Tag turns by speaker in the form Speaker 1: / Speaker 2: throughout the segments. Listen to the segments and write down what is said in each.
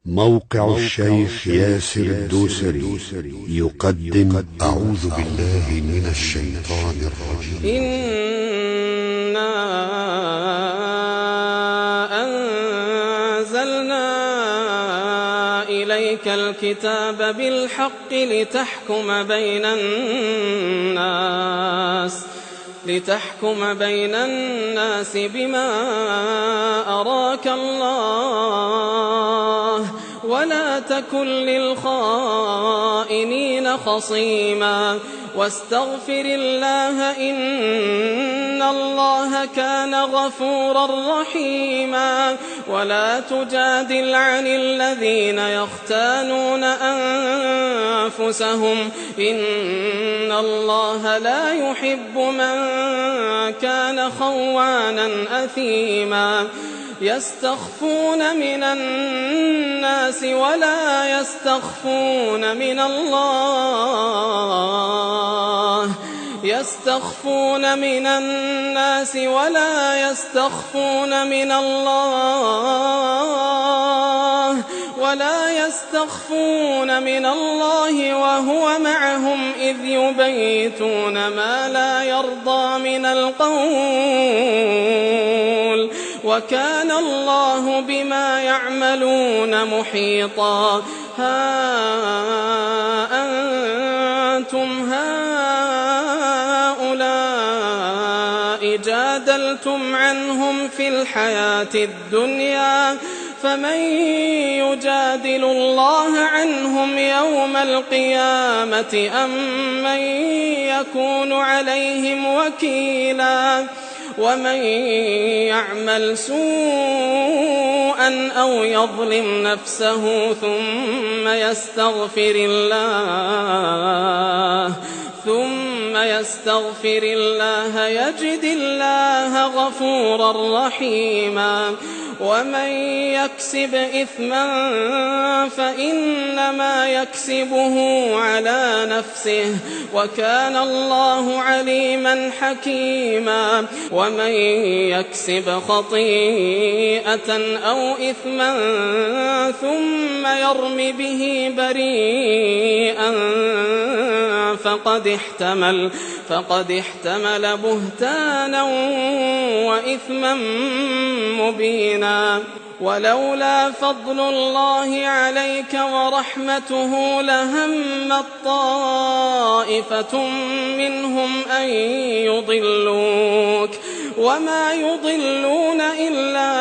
Speaker 1: موقع الشيخ ياسر الدوسري يقدم أعوذ بالله من الشيطان الرجيم.
Speaker 2: إنا أنزلنا إليك الكتاب بالحق لتحكم بين الناس بما أراك الله ولا تكن للخائنين خصيما واستغفر الله إن الله كان غفورا رحيما ولا تجادل عن الذين يختانون أنفسهم إن الله لا يحب من كان خوانا أثيما يستخفون من الناس ولا يستخفون من الله يستخفون من الناس ولا يستخفون من الله وهو معهم إذ يبيتون ما لا يرضى من القول وكان الله بما يعملون محيطا ها أنتم هؤلاء جادلتم عنهم في الحياة الدنيا فمن يجادل الله عنهم يوم القيامة أم من يكون عليهم وكيلا ومن يعمل سوءا أو يظلم نفسه ثم يستغفر الله يجد الله غفورا رحيما ومن يكسب إثما فإنما يكسبه على نفسه وكان الله عليما حكيما ومن يكسب خطيئة أو إثما ثم يرم به بريئا فقد احتمل بهتانا وإثما مبينا ولولا فضل الله عليك ورحمته لهمت طائفة منهم أن يضلوك وما يضلون إلا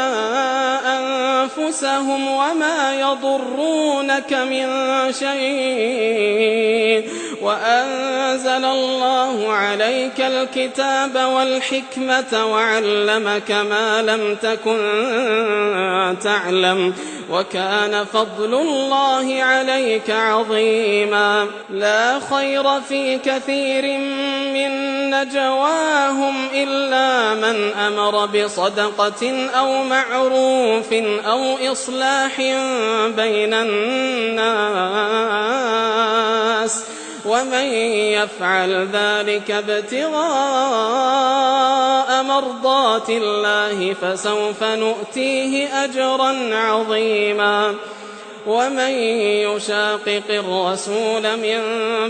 Speaker 2: أنفسهم وما يضرونك من شيء وأنزل الله عليك الكتاب والحكمة وعلمك ما لم تكن تعلم وكان فضل الله عليك عظيما لا خير في كثير من نجواهم إلا من أمر بصدقة أو معروف أو إصلاح بين الناس ومن يفعل ذلك ابتغاء مرضات الله فسوف نؤتيه أجرا عظيما ومن يشاقق الرسول من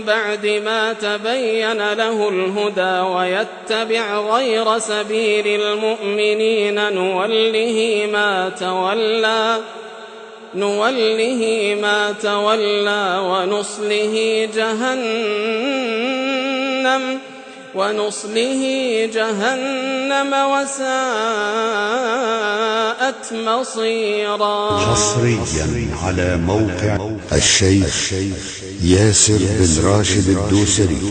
Speaker 2: بعد ما تبين له الهدى ويتبع غير سبيل المؤمنين نوله ما تولى ونصله جهنم وساءت مصيرا.
Speaker 1: حصريا على موقع الشيخ ياسر بن راشد الدوسري.